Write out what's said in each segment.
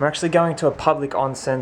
We're actually going to a public onsen.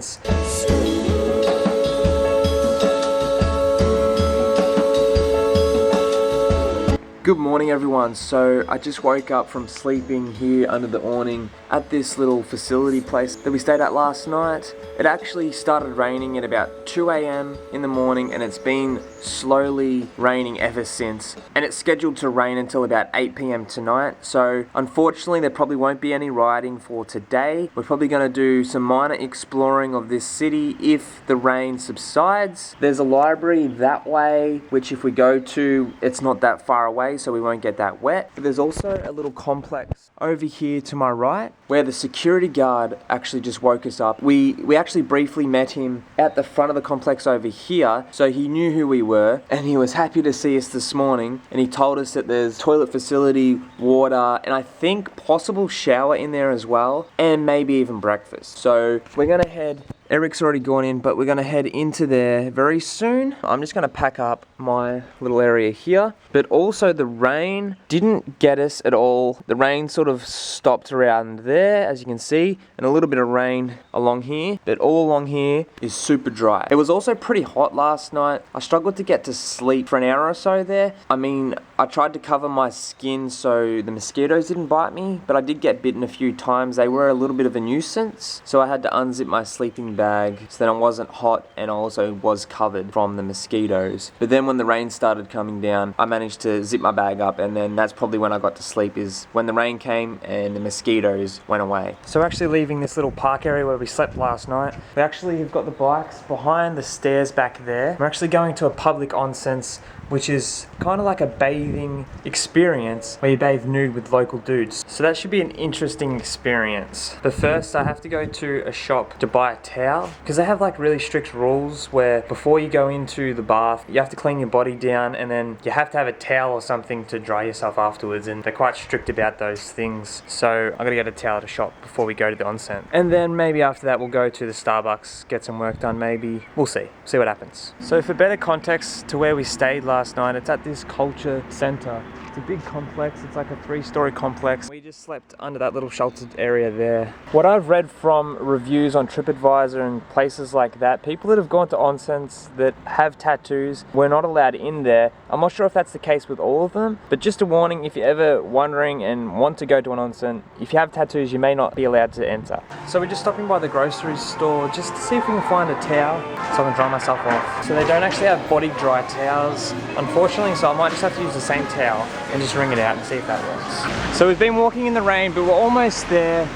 Good morning everyone. So I just woke up from sleeping here under the awning at this little facility place that we stayed at last night. It actually started raining at about 2 AM in the morning and it's been slowly raining ever since. And it's scheduled to rain until about 8 PM tonight. So unfortunately there probably won't be any riding for today. We're probably going to do some minor exploring of this city if the rain subsides. There's a library that way, which if we go to, it's not that far away, so we won't get that wet. But there's also a little complex over here to my right where the security guard actually just woke us up. We actually briefly met him at the front of the complex over here, so he knew who we were and he was happy to see us this morning, and he told us that there's toilet facility, water, and I think possible shower in there as well, and maybe even breakfast. So we're gonna head, Eric's already gone in, but we're gonna head into there very soon. I'm just gonna pack up my little area here, but also the rain didn't get us at all. The rain sort of stopped around there, as you can see, and a little bit of rain along here, but all along here is super dry. It was also pretty hot last night. I struggled to get to sleep for an hour or so there. I mean, I tried to cover my skin so the mosquitoes didn't bite me, but I did get bitten a few times. They were a little bit of a nuisance, so I had to unzip my sleeping bag so that I wasn't hot and I also was covered from the mosquitoes. But then when the rain started coming down, I managed to zip my bag up, and then that's probably when I got to sleep, is when the rain came and the mosquitoes went away. So we're actually leaving this little park area where we slept last night. We actually have got the bikes behind the stairs back there. We're actually going to a public onsen, which is kind of like a bathing experience where you bathe nude with local dudes. So that should be an interesting experience. But first I have to go to a shop to buy a towel, because they have like really strict rules where before you go into the bath, you have to clean your body down and then you have to have a towel or something to dry yourself afterwards, and they're quite strict about those things. So I'm gonna get a towel to shop before we go to the onsen. And then maybe after that we'll go to the Starbucks, get some work done maybe. We'll see what happens. So for better context to where we stayed last night, it's at this culture center. It's a big complex, it's like a 3-story complex. We just slept under that little sheltered area there. What I've read from reviews on TripAdvisor and places like that, people that have gone to onsens that have tattoos were not allowed in there. I'm not sure if that's the case with all of them, but just a warning, if you're ever wondering and want to go to an onsen, if you have tattoos, you may not be allowed to enter. So we're just stopping by the grocery store just to see if we can find a towel so I can dry myself off. So they don't actually have body dry towels, unfortunately, so I might just have to use the same towel and just wring it out and see if that works. So we've been walking in the rain, but we're almost there.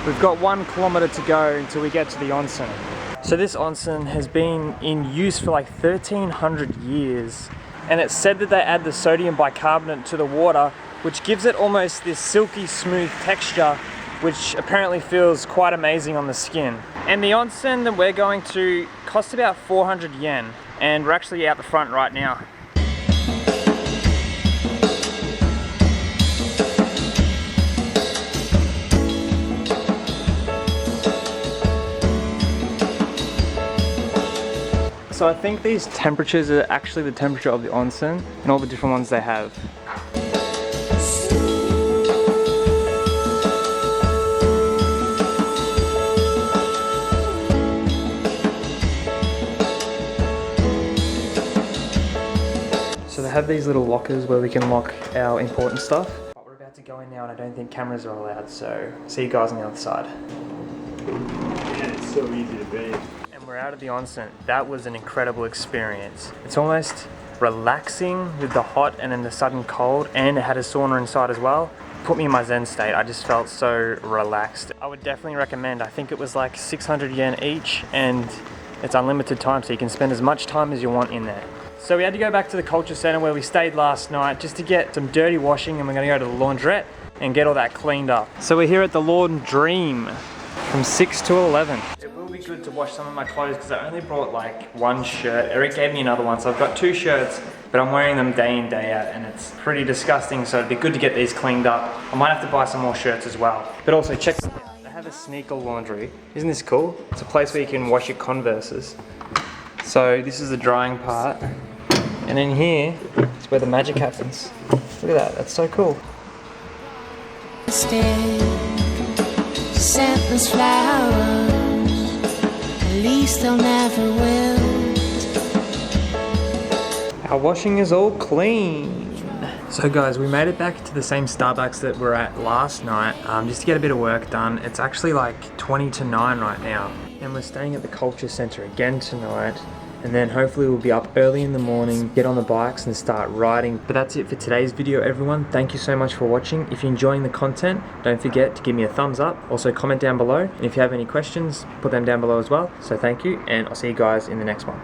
We've got 1 kilometer to go until we get to the onsen. So this onsen has been in use for like 1300 years, and it's said that they add the sodium bicarbonate to the water, which gives it almost this silky smooth texture, which apparently feels quite amazing on the skin. And the onsen that we're going to costs about 400 yen, and we're actually out the front right now. So I think these temperatures are actually the temperature of the onsen and all the different ones they have. So they have these little lockers where we can lock our important stuff. But we're about to go in now and I don't think cameras are allowed, so see you guys on the other side. Yeah, it's so easy to bathe. We're out of the onsen. That was an incredible experience. It's almost relaxing with the hot and then the sudden cold, and it had a sauna inside as well. Put me in my zen state. I just felt so relaxed. I would definitely recommend. I think it was like 600 yen each, and it's unlimited time, so you can spend as much time as you want in there. So we had to go back to the culture center where we stayed last night just to get some dirty washing, and we're gonna go to the laundrette and get all that cleaned up. So we're here at the Laundream from 6 to 11. It will be good to wash some of my clothes because I only brought like 1 shirt. Eric gave me another one, so I've got 2 shirts, but I'm wearing them day in, day out, and it's pretty disgusting, so it'd be good to get these cleaned up. I might have to buy some more shirts as well. But also check this out. They have a sneaker laundry. Isn't this cool? It's a place where you can wash your Converses. So this is the drying part, and in here is where the magic happens. Look at that, that's so cool. scentless flowers, at least they'll never wilt. Our washing is all clean. So guys, we made it back to the same Starbucks that we were at last night, just to get a bit of work done. It's actually like 20 to 9 right now. And we're staying at the Culture Center again tonight. And then hopefully we'll be up early in the morning, get on the bikes and start riding. But that's it for today's video, everyone. Thank you so much for watching. If you're enjoying the content, don't forget to give me a thumbs up. Also comment down below. And if you have any questions, put them down below as well. So thank you, and I'll see you guys in the next one.